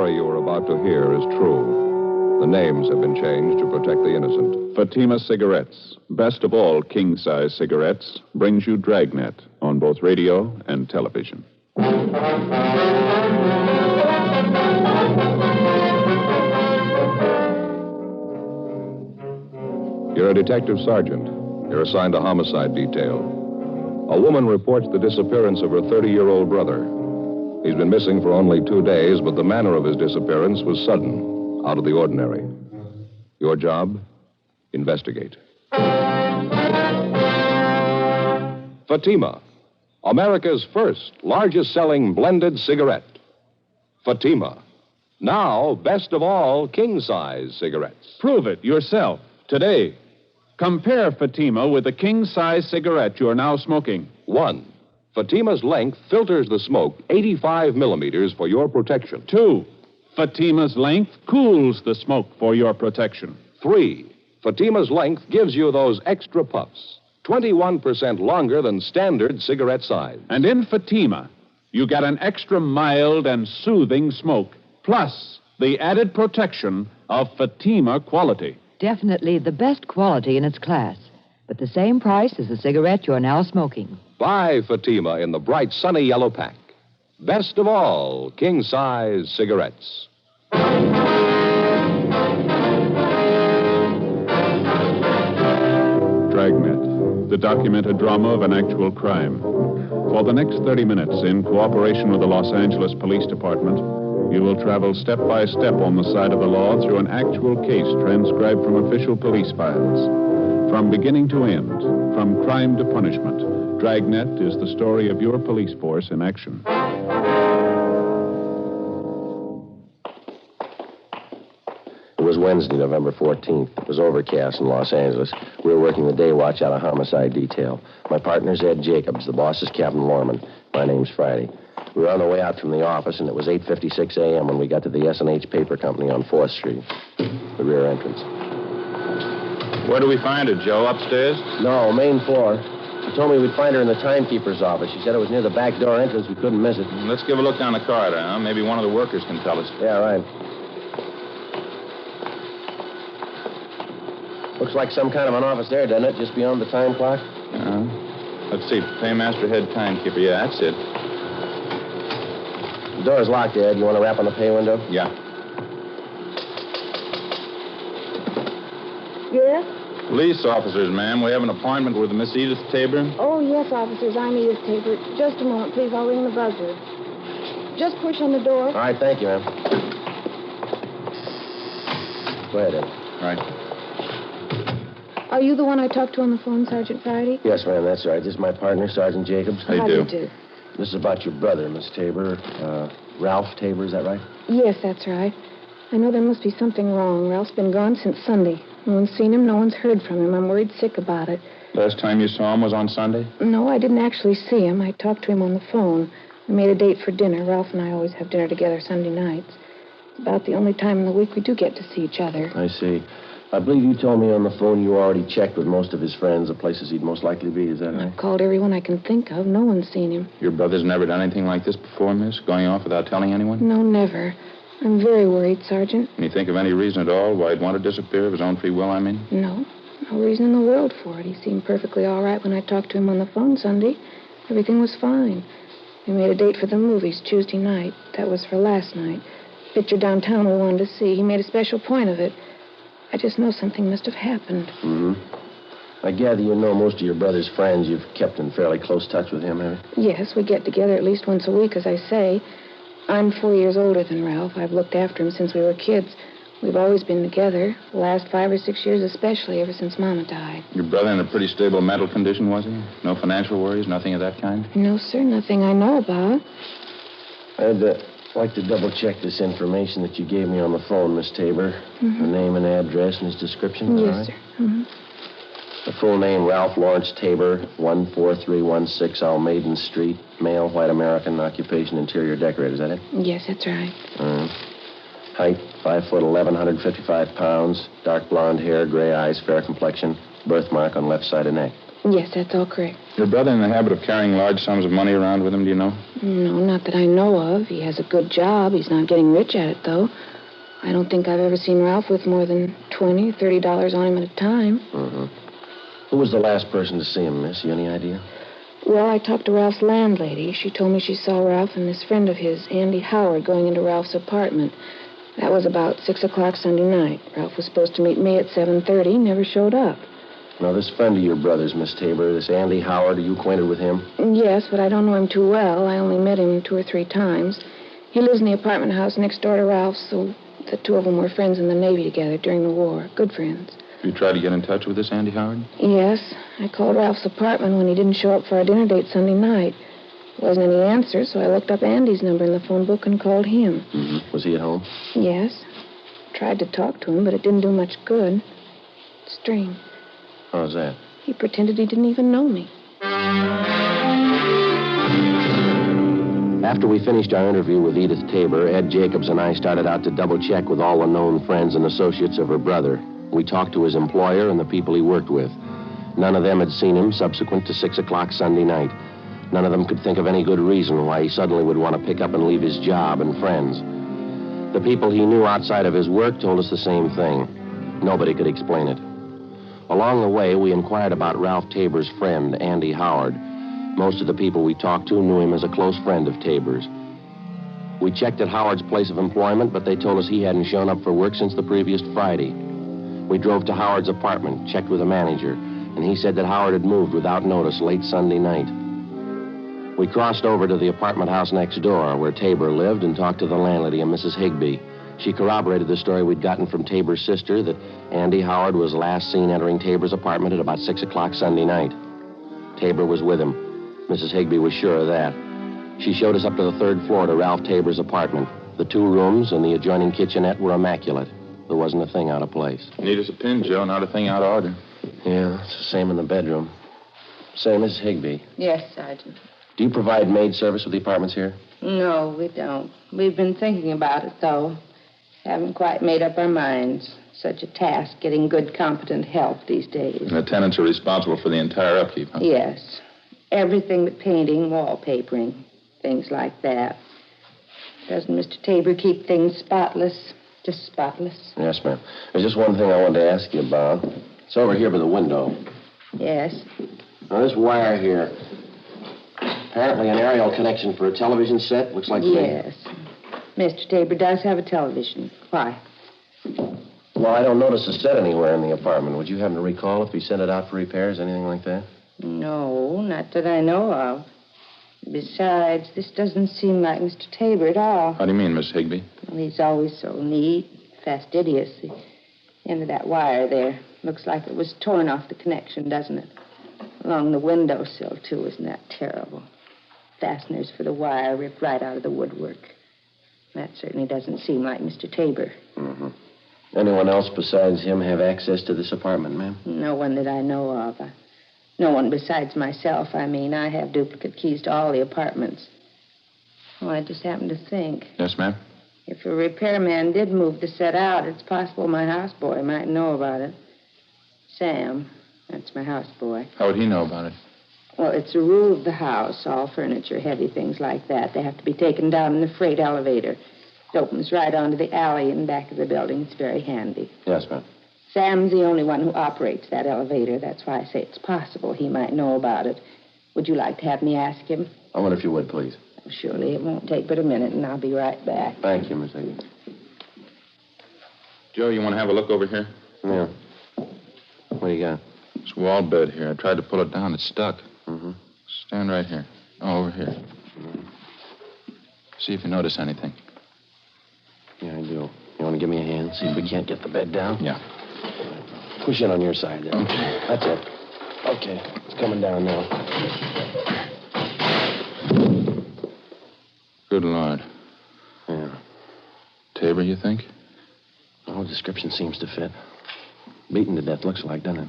story you are about to hear is true. The names have been changed to protect the innocent. Fatima Cigarettes, best of all king-size cigarettes, brings you Dragnet on both radio and television. You're a detective sergeant. You're assigned a homicide detail. A woman reports the disappearance of her 30-year-old brother. He's been missing for only 2 days, but the manner of his disappearance was sudden, out of the ordinary. Your job? Investigate. Fatima, America's first largest-selling blended cigarette. Fatima, now best of all king-size cigarettes. Prove it yourself today. Compare Fatima with the king-size cigarette you're now smoking. 1. Fatima's length filters the smoke 85 millimeters for your protection. 2. Fatima's length cools the smoke for your protection. 3. Fatima's length gives you those extra puffs, 21% longer than standard cigarette size. And in Fatima, you get an extra mild and soothing smoke, plus the added protection of Fatima quality. Definitely the best quality in its class, but the same price as the cigarette you're now smoking. Buy Fatima in the bright sunny yellow pack. Best of all king-size cigarettes. Dragnet, the documented drama of an actual crime. For the next 30 minutes, in cooperation with the Los Angeles Police Department, you will travel step by step on the side of the law through an actual case transcribed from official police files. From beginning to end, from crime to punishment, Dragnet is the story of your police force in action. It was Wednesday, November 14th. It was overcast in Los Angeles. We were working the day watch out of homicide detail. My partner's Ed Jacobs. The boss is Captain Lorman. My name's Friday. We were on the way out from the office, and it was 8:56 a.m. when we got to the S&H Paper Company on 4th Street, the rear entrance. Where do we find her, Joe? Upstairs? No, main floor. She told me we'd find her in the timekeeper's office. She said it was near the back door entrance. We couldn't miss it. Let's give a look down the corridor, huh? Maybe one of the workers can tell us. Yeah, right. Looks like some kind of an office there, doesn't it? Just beyond the time clock? Let's see. Paymaster, head timekeeper. Yeah, that's it. The door's locked, Ed. You want to rap on the pay window? Yeah. Yes? Police officers, ma'am. We have an appointment with Miss Edith Tabor. Oh, yes, officers. I'm Edith Tabor. Just a moment, please. I'll ring the buzzer. Just push on the door. All right, thank you, ma'am. Go ahead, Ed. Right. Are you the one I talked to on the phone, Sergeant Friday? Yes, ma'am, that's right. This is my partner, Sergeant Jacobs. How do you do? This is about your brother, Miss Tabor. Ralph Tabor, is that right? Yes, that's right. I know there must be something wrong. Ralph's been gone since Sunday. No one's seen him. No one's heard from him. I'm worried sick about it. Last time you saw him was on Sunday? No, I didn't actually see him. I talked to him on the phone. We made a date for dinner. Ralph and I always have dinner together Sunday nights. It's about the only time in the week we do get to see each other. I see. I believe you told me on the phone you already checked with most of his friends the places he'd most likely be. Is that right? I've called everyone I can think of. No one's seen him. Your brother's never done anything like this before, miss? Going off without telling anyone? No, never. I'm very worried, Sergeant. Can you think of any reason at all why he'd want to disappear of his own free will, I mean? No. No reason in the world for it. He seemed perfectly all right when I talked to him on the phone Sunday. Everything was fine. We made a date for the movies Tuesday night. That was for last night. Picture downtown we wanted to see. He made a special point of it. I just know something must have happened. Mm-hmm. I gather you know most of your brother's friends. You've kept in fairly close touch with him, have you? Yes, we get together at least once a week, as I say. I'm 4 years older than Ralph. I've looked after him since we were kids. We've always been together, the last 5 or 6 years especially, ever since Mama died. Your brother in a pretty stable mental condition, was he? No financial worries, nothing of that kind? No, sir, nothing I know about. I'd like to double-check this information that you gave me on the phone, Miss Tabor. Mm-hmm. The name and address and his description, Yes, all right? sir. Mm-hmm. The full name, Ralph Lawrence Tabor, 14316 Almaden Street, male, white American, occupation, interior decorator. Is that it? Yes, that's right. Height, 5'11", 155 pounds, dark blonde hair, gray eyes, fair complexion, birthmark on left side of neck. Yes, that's all correct. Your brother in the habit of carrying large sums of money around with him, do you know? No, not that I know of. He has a good job. He's not getting rich at it, though. I don't think I've ever seen Ralph with more than $20 or $30 on him at a time. Mm-hmm. Who was the last person to see him, miss? You any idea? Well, I talked to Ralph's landlady. She told me she saw Ralph and this friend of his, Andy Howard, going into Ralph's apartment. That was about 6 o'clock Sunday night. Ralph was supposed to meet me at 7:30, never showed up. Now, this friend of your brother's, Miss Tabor, this Andy Howard, are you acquainted with him? Yes, but I don't know him too well. I only met him 2 or 3 times. He lives in the apartment house next door to Ralph's, so the two of them were friends in the Navy together during the war. Good friends. You tried to get in touch with this Andy Howard? Yes. I called Ralph's apartment when he didn't show up for our dinner date Sunday night. There wasn't any answer, so I looked up Andy's number in the phone book and called him. Mm-hmm. Was he at home? Yes. Tried to talk to him, but it didn't do much good. Strange. How's that? He pretended he didn't even know me. After we finished our interview with Edith Tabor, Ed Jacobs and I started out to double-check with all the known friends and associates of her brother. We talked to his employer and the people he worked with. None of them had seen him subsequent to 6 o'clock Sunday night. None of them could think of any good reason why he suddenly would want to pick up and leave his job and friends. The people he knew outside of his work told us the same thing. Nobody could explain it. Along the way, we inquired about Ralph Tabor's friend, Andy Howard. Most of the people we talked to knew him as a close friend of Tabor's. We checked at Howard's place of employment, but they told us he hadn't shown up for work since the previous Friday. We drove to Howard's apartment, checked with the manager, and he said that Howard had moved without notice late Sunday night. We crossed over to the apartment house next door, where Tabor lived, and talked to the landlady, a Mrs. Higbee. She corroborated the story we'd gotten from Tabor's sister that Andy Howard was last seen entering Tabor's apartment at about 6 o'clock Sunday night. Tabor was with him. Mrs. Higbee was sure of that. She showed us up to the 3rd floor to Ralph Tabor's apartment. The 2 rooms and the adjoining kitchenette were immaculate. There wasn't a thing out of place. Neat as a pin, Joe. Not a thing out of order. Yeah, it's the same in the bedroom. Say, Mrs. Higbee, Yes, Sergeant. do you provide maid service with the apartments here? No, we don't. We've been thinking about it, though. Haven't quite made up our minds. Such a task, getting good, competent help these days. And the tenants are responsible for the entire upkeep, huh? Yes. Everything but painting, wallpapering, things like that. Doesn't Mr. Tabor keep things spotless? Just spotless? Yes, ma'am. There's just one thing I wanted to ask you about. It's over here by the window. Yes. Now, this wire here, apparently an aerial connection for a television set. Looks like... Yes. Mr. Tabor does have a television. Why? Well, I don't notice a set anywhere in the apartment. Would you happen to recall if he sent it out for repairs, anything like that? No, not that I know of. Besides, this doesn't seem like Mr. Tabor at all. How do you mean, Miss Higbee? Well, he's always so neat, fastidious. The end of that wire there looks like it was torn off the connection, doesn't it? Along the windowsill, too. Isn't that terrible? Fasteners for the wire ripped right out of the woodwork. That certainly doesn't seem like Mr. Tabor. Mm-hmm. Anyone else besides him have access to this apartment, ma'am? No one that I know of. No one besides myself, I mean. I have duplicate keys to all the apartments. Oh, I just happened to think. Yes, ma'am? If a repairman did move the set out, it's possible my houseboy might know about it. Sam, that's my houseboy. How would he know about it? Well, it's a rule of the house. All furniture, heavy things like that, they have to be taken down in the freight elevator. It opens right onto the alley in back of the building. It's very handy. Yes, ma'am. Sam's the only one who operates that elevator. That's why I say it's possible he might know about it. Would you like to have me ask him? I wonder if you would, please. Surely. It won't take but a minute, and I'll be right back. Thank you, Miss Higgins. Joe, you want to have a look over here? Yeah. What do you got? This wall bed here. I tried to pull it down. It's stuck. Mm-hmm. Stand right here. Oh, over here. See if you notice anything. Yeah, I do. You want to give me a hand? See if we can't get the bed down? Yeah. Push it on your side there. Okay. That's it. Okay. It's coming down now. Good Lord. Yeah. Tabor, you think? Well, description seems to fit. Beaten to death, looks like, doesn't it?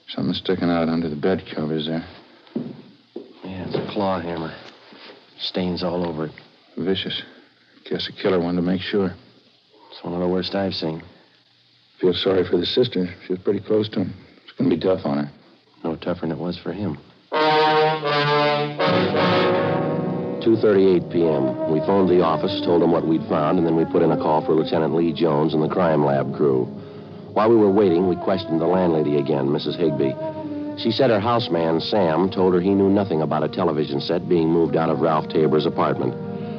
Something sticking out under the bed covers there. Yeah, it's a claw hammer. Stains all over it. Vicious. Guess a killer wanted to make sure. It's one of the worst I've seen. Feel sorry for the sister. She was pretty close to him. It's going to be tough on her. No tougher than it was for him. 2:38 p.m. We phoned the office, told them what we'd found, and then we put in a call for Lieutenant Lee Jones and the crime lab crew. While we were waiting, we questioned the landlady again, Mrs. Higbee. She said her houseman, Sam, told her he knew nothing about a television set being moved out of Ralph Tabor's apartment.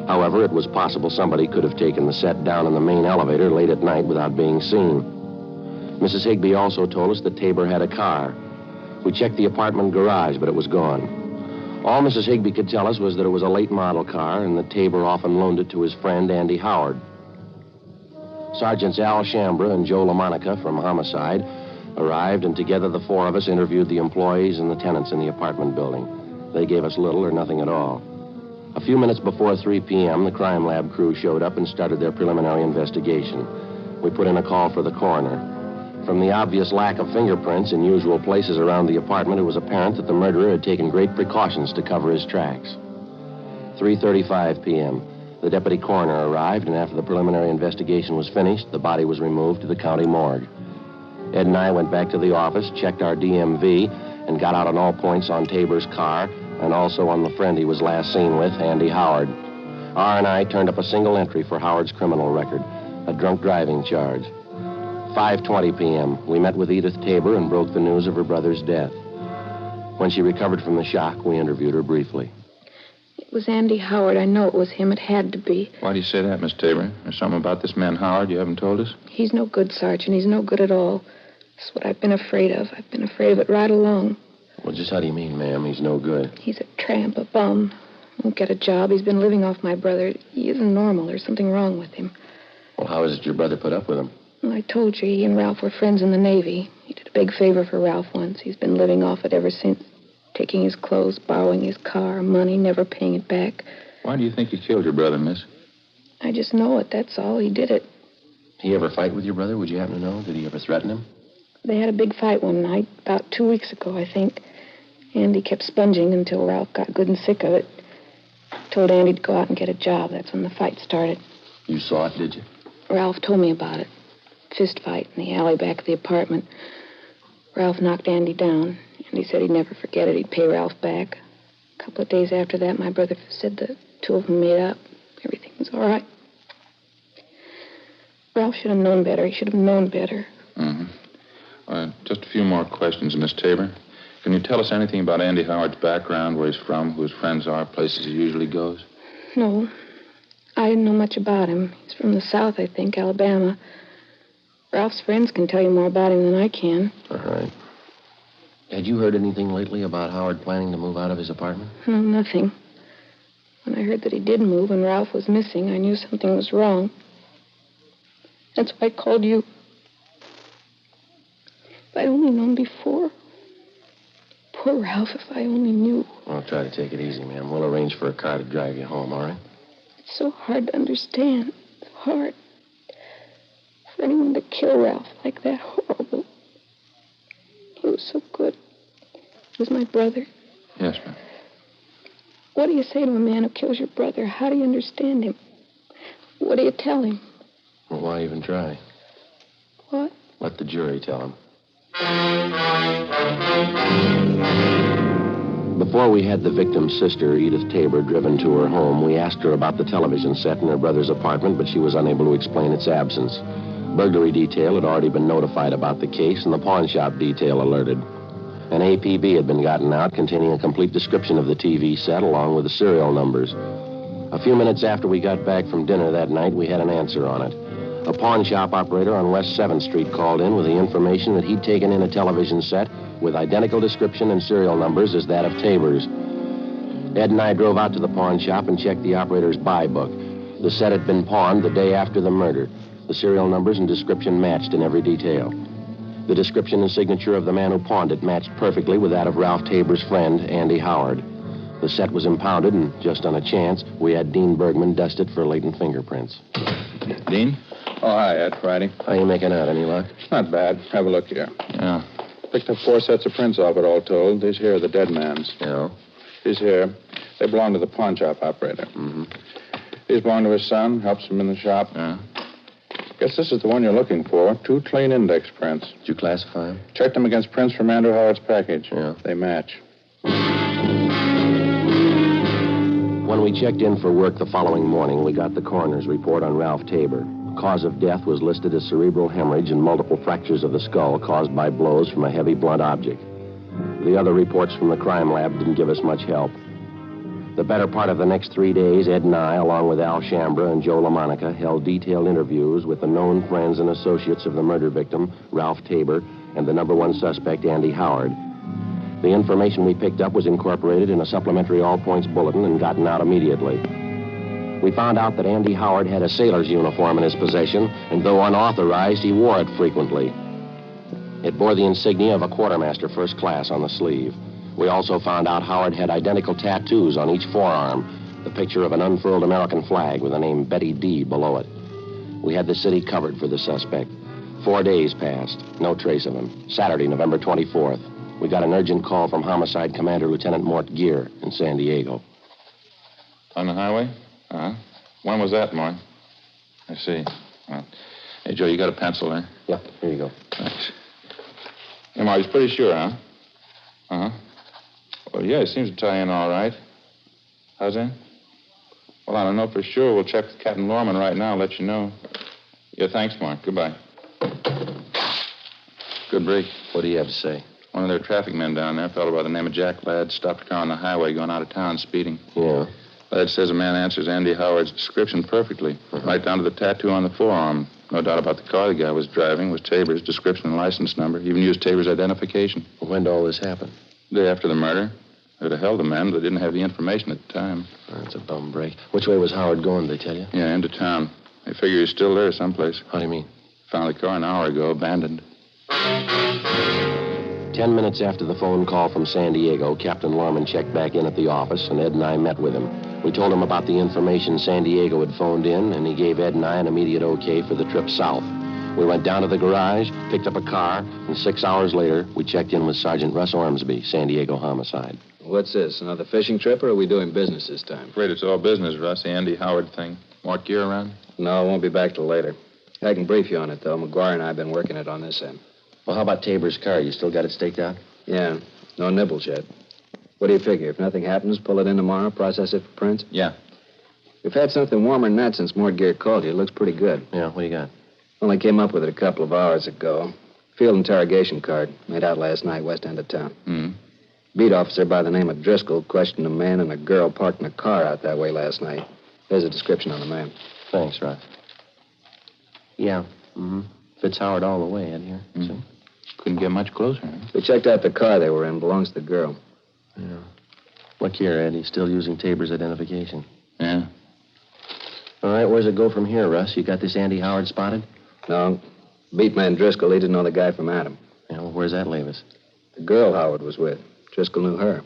However, it was possible somebody could have taken the set down in the main elevator late at night without being seen. Mrs. Higbee also told us that Tabor had a car. We checked the apartment garage, but it was gone. All Mrs. Higbee could tell us was that it was a late model car and that Tabor often loaned it to his friend, Andy Howard. Sergeants Al Shambra and Joe LaMonica from Homicide arrived, and together the four of us interviewed the employees and the tenants in the apartment building. They gave us little or nothing at all. A few minutes before 3 p.m., the crime lab crew showed up and started their preliminary investigation. We put in a call for the coroner. From the obvious lack of fingerprints in usual places around the apartment, it was apparent that the murderer had taken great precautions to cover his tracks. 3:35 p.m., the deputy coroner arrived, and after the preliminary investigation was finished, the body was removed to the county morgue. Ed and I went back to the office, checked our DMV, and got out on all points on Tabor's car and also on the friend he was last seen with, Andy Howard. R&I turned up a single entry for Howard's criminal record, a drunk driving charge. 5:20 p.m., we met with Edith Tabor and broke the news of her brother's death. When she recovered from the shock, we interviewed her briefly. It was Andy Howard. I know it was him. It had to be. Why do you say that, Miss Tabor? There's something about this man Howard you haven't told us? He's no good, Sergeant. He's no good at all. That's what I've been afraid of. I've been afraid of it right along. Well, just how do you mean, ma'am? He's no good. He's a tramp, a bum. Won't get a job. He's been living off my brother. He isn't normal. There's something wrong with him. Well, how is it your brother put up with him? Well, I told you he and Ralph were friends in the Navy. He did a big favor for Ralph once. He's been living off it ever since. Taking his clothes, borrowing his car, money, never paying it back. Why do you think he killed your brother, miss? I just know it, that's all. He did it. He ever fight with your brother? Would you happen to know? Did he ever threaten him? They had a big fight one night, about 2 weeks ago, I think. Andy kept sponging until Ralph got good and sick of it. Told Andy to go out and get a job. That's when the fight started. You saw it, did you? Ralph told me about it. Fist fight in the alley back of the apartment. Ralph knocked Andy down. Andy said he'd never forget it. He'd pay Ralph back. A couple of days after that, my brother said the two of them made up. Everything was all right. Ralph should have known better. He should have known better. Mm-hmm. Just a few more questions, Miss Tabor. Can you tell us anything about Andy Howard's background, where he's from, who his friends are, places he usually goes? No. I didn't know much about him. He's from the South, I think, Alabama. Ralph's friends can tell you more about him than I can. All right. Had you heard anything lately about Howard planning to move out of his apartment? No, nothing. When I heard that he did move and Ralph was missing, I knew something was wrong. That's why I called you. If I'd only known before. Poor Ralph, if I only knew. Well, try to take it easy, ma'am. We'll arrange for a car to drive you home, all right? It's so hard to understand. It's hard. For anyone to kill Ralph like that, horrible. He was so good. He was my brother. Yes, ma'am. What do you say to a man who kills your brother? How do you understand him? What do you tell him? Well, why even try? What? Let the jury tell him. Before we had the victim's sister, Edith Tabor, driven to her home, we asked her about the television set in her brother's apartment, but she was unable to explain its absence. Burglary detail had already been notified about the case, and the pawn shop detail alerted. An APB had been gotten out containing a complete description of the TV set along with the serial numbers. A few minutes after we got back from dinner that night, we had an answer on it. A pawn shop operator on West 7th Street called in with the information that he'd taken in a television set with identical description and serial numbers as that of Tabor's. Ed and I drove out to the pawn shop and checked the operator's buy book. The set had been pawned the day after the murder. The serial numbers and description matched in every detail. The description and signature of the man who pawned it matched perfectly with that of Ralph Tabor's friend, Andy Howard. The set was impounded, and just on a chance, we had Dean Bergman dust it for latent fingerprints. Dean? Oh, hi, Ed. Friday. How you making out? Any luck? Not bad. Have a look here. Yeah. Picked up 4 sets of prints off it, all told. These here are the dead man's. Yeah. These here, they belong to the pawn shop operator. Mm-hmm. These belong to his son, helps him in the shop. Yeah. Guess this is the one you're looking for. 2 clean index prints. Did you classify them? Checked them against prints from Andrew Howard's package. Yeah. They match. When we checked in for work the following morning, we got the coroner's report on Ralph Tabor. Cause of death was listed as cerebral hemorrhage and multiple fractures of the skull caused by blows from a heavy blunt object. The other reports from the crime lab didn't give us much help. The better part of the next 3 days, Ed and I, along with Al Shambra and Joe LaMonica, held detailed interviews with the known friends and associates of the murder victim, Ralph Tabor, and the number one suspect, Andy Howard. The information we picked up was incorporated in a supplementary all-points bulletin and gotten out immediately. We found out that Andy Howard had a sailor's uniform in his possession, and though unauthorized, he wore it frequently. It bore the insignia of a quartermaster first class on the sleeve. We also found out Howard had identical tattoos on each forearm, the picture of an unfurled American flag with the name Betty D below it. We had the city covered for the suspect. 4 days passed, no trace of him. Saturday, November 24th, we got an urgent call from Homicide Commander Lieutenant Mort Gear in San Diego. On the highway? Uh-huh. When was that, Mort? I see. Hey, Joe, you got a pencil there? Yeah, here you go. Thanks. Hey, Mort, he's pretty sure, huh? Uh-huh. Well, yeah, it seems to tie in all right. How's that? Well, I don't know for sure. We'll check with Captain Lorman right now and let you know. Yeah, thanks, Mark. Goodbye. Good break. What do you have to say? One of their traffic men down there, a fellow by the name of Jack Ladd, stopped a car on the highway going out of town speeding. Yeah. Ladd says a man answers Andy Howard's description perfectly, right down to the tattoo on the forearm. No doubt about the car the guy was driving was Tabor's description and license number. Even used Tabor's identification. When did all this happen? The day after the murder. They'd have held the man, but they didn't have the information at the time. That's a bum break. Which way was Howard going, did they tell you? Yeah, into town. They figure he's still there someplace. How do you mean? Found the car an hour ago, abandoned. 10 minutes after the phone call from San Diego, Captain Lorman checked back in at the office, and Ed and I met with him. We told him about the information San Diego had phoned in, and he gave Ed and I an immediate okay for the trip south. We went down to the garage, picked up a car, and 6 hours later, we checked in with Sergeant Russ Ormsby, San Diego Homicide. What's this, another fishing trip, or are we doing business this time? Afraid it's all business, Russ. The Andy Howard thing. Mort Gear around? No, I won't be back till later. I can brief you on it, though. McGuire and I have been working it on this end. Well, how about Tabor's car? You still got it staked out? Yeah, no nibbles yet. What do you figure? If nothing happens, pull it in tomorrow, process it for prints? Yeah. We've had something warmer than that since Mort Gear called you. It looks pretty good. Yeah, what do you got? Only came up with it a couple of hours ago. Field interrogation card. Made out last night, west end of town. Hmm. Beat officer by the name of Driscoll questioned a man and a girl parked in a car out that way last night. There's a description on the man. Thanks, Russ. Yeah, Fits Howard all the way in here. Mm-hmm. Couldn't get much closer, huh? We checked out the car they were in. Belongs to the girl. Yeah. Look here, Ed. He's still using Tabor's identification. Yeah. All right, where's it go from here, Russ? You got this Andy Howard spotted? No. Beat man Driscoll, he didn't know the guy from Adam. Yeah, well, where's that leave us? The girl Howard was with. Driscoll knew her.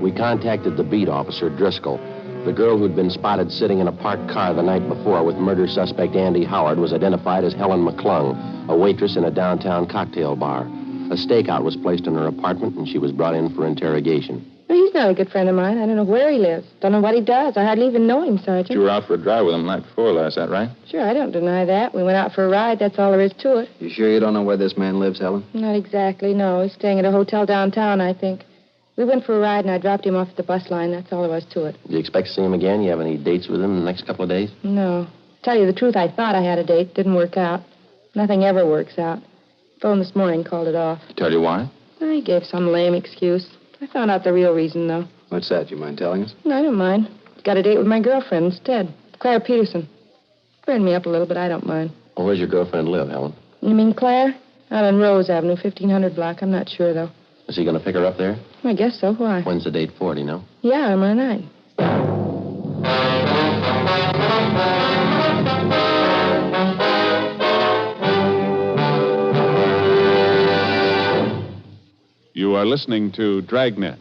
We contacted the beat officer, Driscoll. The girl who'd been spotted sitting in a parked car the night before with murder suspect Andy Howard was identified as Helen McClung, a waitress in a downtown cocktail bar. A stakeout was placed in her apartment, and she was brought in for interrogation. Well, he's not a good friend of mine. I don't know where he lives. Don't know what he does. I hardly even know him, Sergeant. You were out for a drive with him the night before last, that right? Sure, I don't deny that. We went out for a ride. That's all there is to it. You sure you don't know where this man lives, Helen? Not exactly, no. He's staying at a hotel downtown, I think. We went for a ride, and I dropped him off at the bus line. That's all there was to it. Do you expect to see him again? You have any dates with him in the next couple of days? No. Tell you the truth, I thought I had a date. Didn't work out. Nothing ever works out. Phone this morning, called it off. Tell you why? He gave some lame excuse. I found out the real reason, though. What's that? You mind telling us? No, I don't mind. Got a date with my girlfriend instead. Claire Peterson. Burned me up a little, but I don't mind. Well, where's your girlfriend live, Helen? You mean Claire? Out on Rose Avenue, 1500 block. I'm not sure, though. Is he going to pick her up there? I guess so. Why? When's the date for, do you know? Yeah, tomorrow night. You are listening to Dragnet,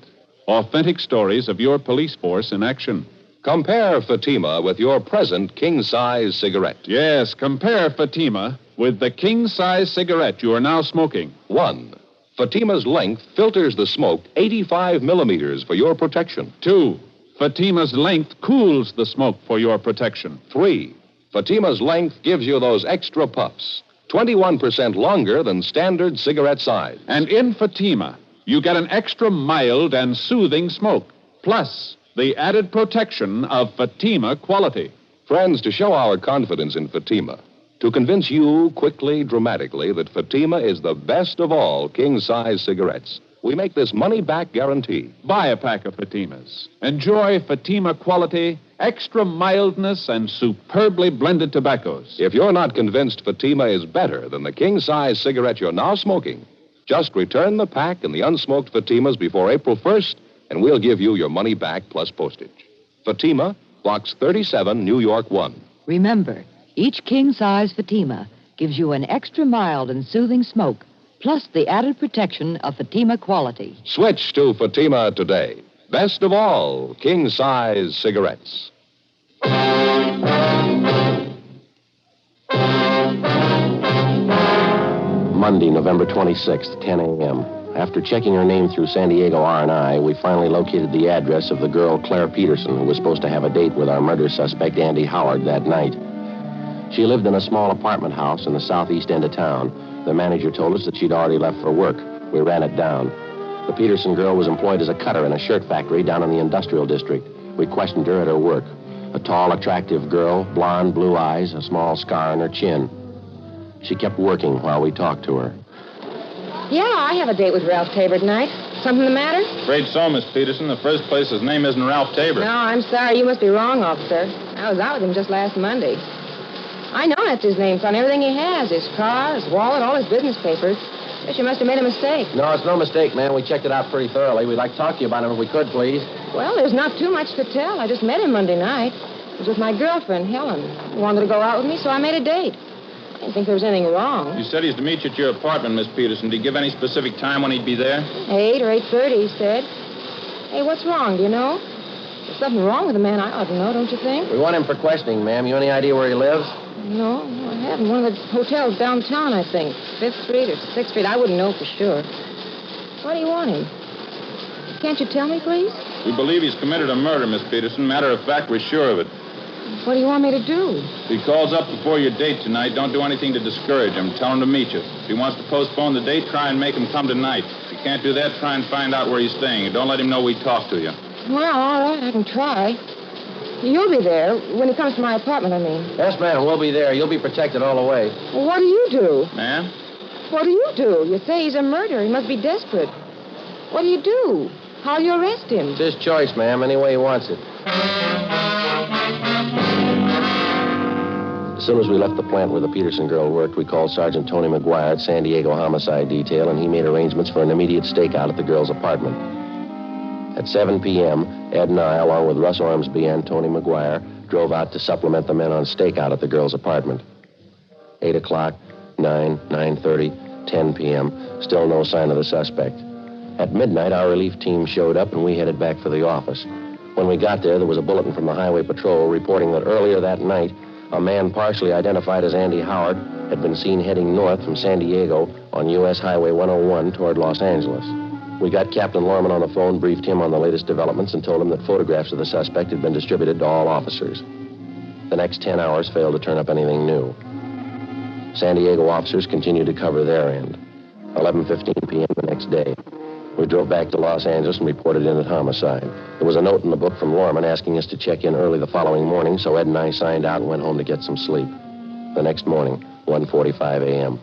authentic stories of your police force in action. Compare Fatima with your present king-size cigarette. Yes, compare Fatima with the king-size cigarette you are now smoking. 1. Fatima's length filters the smoke 85 millimeters for your protection. 2. Fatima's length cools the smoke for your protection. 3. Fatima's length gives you those extra puffs, 21% longer than standard cigarette size. And in Fatima, you get an extra mild and soothing smoke. Plus, the added protection of Fatima quality. Friends, to show our confidence in Fatima, to convince you quickly, dramatically, that Fatima is the best of all king-size cigarettes, we make this money-back guarantee. Buy a pack of Fatimas. Enjoy Fatima quality, extra mildness, and superbly blended tobaccos. If you're not convinced Fatima is better than the king-size cigarette you're now smoking, just return the pack and the unsmoked Fatimas before April 1st, and we'll give you your money back plus postage. Fatima, Box 37, New York 1. Remember, each king-size Fatima gives you an extra mild and soothing smoke, plus the added protection of Fatima quality. Switch to Fatima today. Best of all, king-size cigarettes. Monday, November 26th, 10 a.m. After checking her name through San Diego R&I, we finally located the address of the girl Claire Peterson, who was supposed to have a date with our murder suspect, Andy Howard, that night. She lived in a small apartment house in the southeast end of town. The manager told us that she'd already left for work. We ran it down. The Peterson girl was employed as a cutter in a shirt factory down in the industrial district. We questioned her at her work. A tall, attractive girl, blonde, blue eyes, a small scar on her chin. She kept working while we talked to her. Yeah, I have a date with Ralph Tabor tonight. Something the matter? Afraid so, Miss Peterson. The first place, his name isn't Ralph Tabor. No, I'm sorry. You must be wrong, officer. I was out with him just last Monday. I know that's his name. It's on everything he has. His car, his wallet, all his business papers. Guess you must have made a mistake. No, it's no mistake, ma'am. We checked it out pretty thoroughly. We'd like to talk to you about him if we could, please. Well, there's not too much to tell. I just met him Monday night. I was with my girlfriend, Helen. He wanted to go out with me, so I made a date. I didn't think there was anything wrong. You said he's to meet you at your apartment, Miss Peterson. Did he give any specific time when he'd be there? 8 or 8:30, he said. Hey, what's wrong? Do you know? There's something wrong with the man. I ought to know, don't you think? We want him for questioning, ma'am. You any idea where he lives? No, I haven't. One of the hotels downtown, I think. 5th Street or 6th Street. I wouldn't know for sure. Why do you want him? Can't you tell me, please? We believe he's committed a murder, Miss Peterson. Matter of fact, we're sure of it. What do you want me to do? If he calls up before your date tonight, don't do anything to discourage him. Tell him to meet you. If he wants to postpone the date, try and make him come tonight. If you can't do that, try and find out where he's staying. And don't let him know we talked to you. Well, all right, I can try. You'll be there when he comes to my apartment, I mean. Yes, ma'am. We'll be there. You'll be protected all the way. Well, what do you do? Ma'am? What do you do? You say he's a murderer. He must be desperate. What do you do? How'll you arrest him? It's his choice, ma'am. Any way he wants it. As soon as we left the plant where the Peterson girl worked, we called Sergeant Tony McGuire at San Diego Homicide Detail, and he made arrangements for an immediate stakeout at the girl's apartment. At 7 p.m., Ed and I, along with Russ Ormsby and Tony McGuire, drove out to supplement the men on stakeout at the girl's apartment. 8 o'clock, 9, 9:30, 10 p.m., still no sign of the suspect. At midnight, our relief team showed up, and we headed back for the office. When we got there was a bulletin from the Highway Patrol reporting that earlier that night, a man partially identified as Andy Howard had been seen heading north from San Diego on U.S. Highway 101 toward Los Angeles. We got Captain Lorman on the phone, briefed him on the latest developments, and told him that photographs of the suspect had been distributed to all officers. The next 10 hours failed to turn up anything new. San Diego officers continued to cover their end. 11:15 p.m. the next day. We drove back to Los Angeles and reported in at homicide. There was a note in the book from Lorman asking us to check in early the following morning, so Ed and I signed out and went home to get some sleep. The next morning, 1:45 a.m.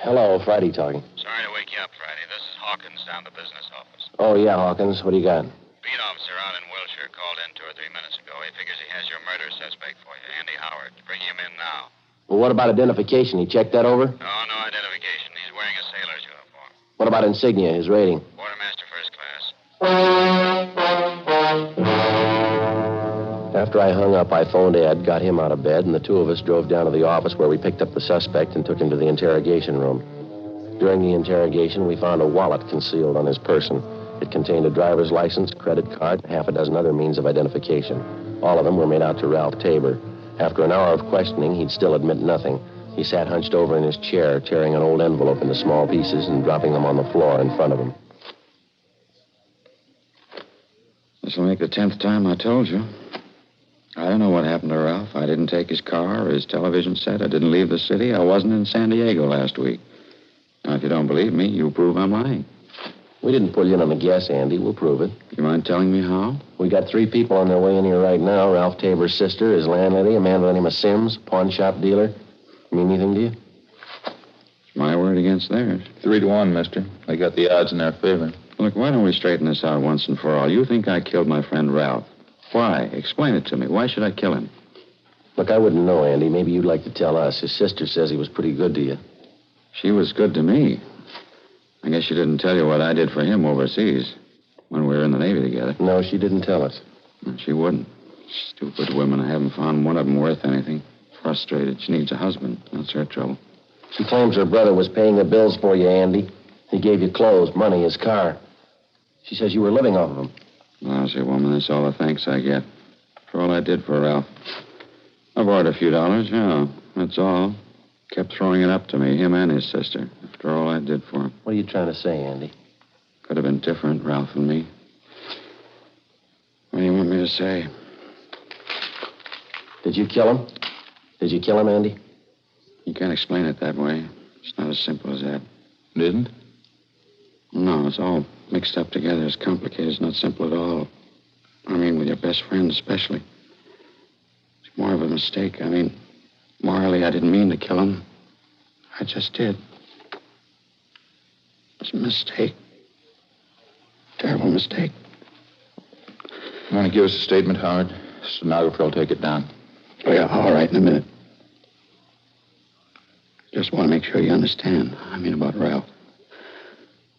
Hello, Friday talking. Sorry to wake you up, Friday. This is Hawkins down at the business office. Oh, yeah, Hawkins. What do you got? Beat officer out in Wilshire called in 2 or 3 minutes ago. He figures he has your murder suspect for you, Andy Howard. Bring him in now. Well, what about identification? He checked that over? No identification. He's wearing a sailor's uniform. What about insignia, his rating? Quartermaster first class. After I hung up, I phoned Ed, got him out of bed, and the two of us drove down to the office where we picked up the suspect and took him to the interrogation room. During the interrogation, we found a wallet concealed on his person. It contained a driver's license, credit card, and half a dozen other means of identification. All of them were made out to Ralph Tabor. After an hour of questioning, he'd still admit nothing. He sat hunched over in his chair, tearing an old envelope into small pieces and dropping them on the floor in front of him. This'll make the 10th time I told you. I don't know what happened to Ralph. I didn't take his car or his television set. I didn't leave the city. I wasn't in San Diego last week. Now, if you don't believe me, you prove I'm lying. We didn't pull you in on the guess, Andy. We'll prove it. You mind telling me how? We got 3 people on their way in here right now. Ralph Tabor's sister, his landlady, a man by the name of Sims, pawn shop dealer. Mean anything to you? It's my word against theirs. 3-1, mister. They got the odds in their favor. Look, why don't we straighten this out once and for all? You think I killed my friend Ralph. Why? Explain it to me. Why should I kill him? Look, I wouldn't know, Andy. Maybe you'd like to tell us. His sister says he was pretty good to you. She was good to me. I guess she didn't tell you what I did for him overseas when we were in the Navy together. No, she didn't tell us. She wouldn't. Stupid women. I haven't found one of them worth anything. Frustrated. She needs a husband. That's her trouble. She claims her brother was paying the bills for you, Andy. He gave you clothes, money, his car. She says you were living off of him. Lousy woman. That's all the thanks I get for all I did for Ralph. I borrowed a few dollars, yeah. That's all. Kept throwing it up to me, him and his sister, after all I did for him. What are you trying to say, Andy? Could have been different, Ralph and me. What do you want me to say? Did you kill him? Did you kill him, Andy? You can't explain it that way. It's not as simple as that. Didn't? No, it's all mixed up together. It's complicated. It's not simple at all. I mean, with your best friend especially. It's more of a mistake. I mean, morally, I didn't mean to kill him. I just did. It's a mistake. Terrible mistake. You want to give us a statement, Howard? Stenographer will take it down. Oh, yeah, all right, in a minute. Just want to make sure you understand. I mean about Ralph.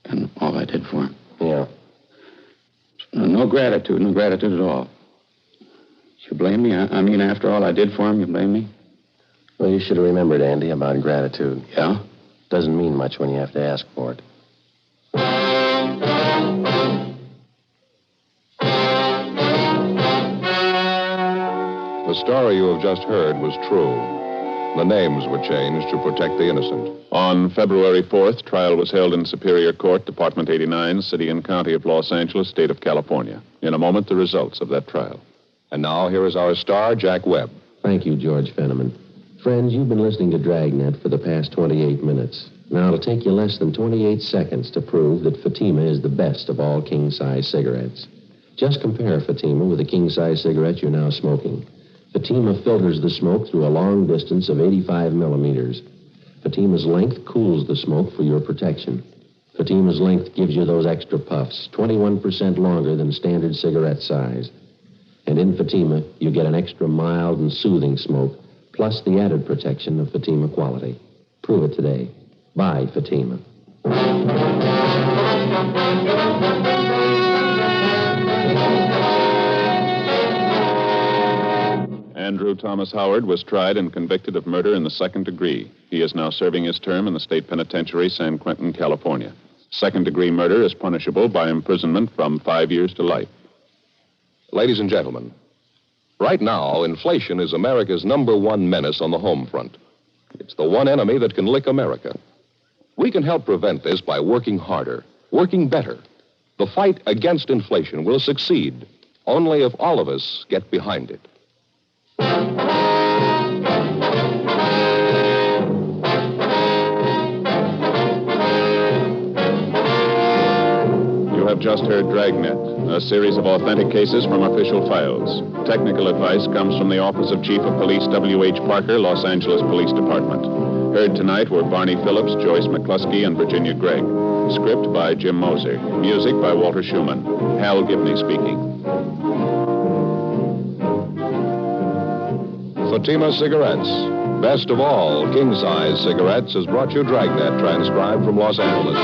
And all I did for him. Yeah. No gratitude at all. You blame me? I mean, after all I did for him, you blame me? Well, you should have remembered, Andy, about gratitude. Yeah? Doesn't mean much when you have to ask for it. The story you have just heard was true. The names were changed to protect the innocent. On February 4th, trial was held in Superior Court, Department 89, City and County of Los Angeles, State of California. In a moment, the results of that trial. And now, here is our star, Jack Webb. Thank you, George Fenneman. Friends, you've been listening to Dragnet for the past 28 minutes. Now, it'll take you less than 28 seconds to prove that Fatima is the best of all king-size cigarettes. Just compare Fatima with the king-size cigarette you're now smoking. Fatima filters the smoke through a long distance of 85 millimeters. Fatima's length cools the smoke for your protection. Fatima's length gives you those extra puffs, 21% longer than standard cigarette size. And in Fatima, you get an extra mild and soothing smoke, plus the added protection of Fatima quality. Prove it today. Buy Fatima. Andrew Thomas Howard was tried and convicted of murder in the second degree. He is now serving his term in the state penitentiary, San Quentin, California. Second-degree murder is punishable by imprisonment from 5 years to life. Ladies and gentlemen, right now, inflation is America's #1 menace on the home front. It's the one enemy that can lick America. We can help prevent this by working harder, working better. The fight against inflation will succeed only if all of us get behind it. You have just heard Dragnet, a series of authentic cases from official files. Technical advice comes from the Office of Chief of Police W.H. Parker, Los Angeles Police Department. Heard tonight were Barney Phillips, Joyce McCluskey, and Virginia Gregg. Script by Jim Moser. Music by Walter Schumann. Hal Gibney speaking. Fatima Cigarettes, best of all king-size cigarettes, has brought you Dragnet, transcribed from Los Angeles.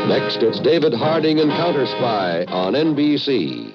Next, it's David Harding and Counter Spy on NBC.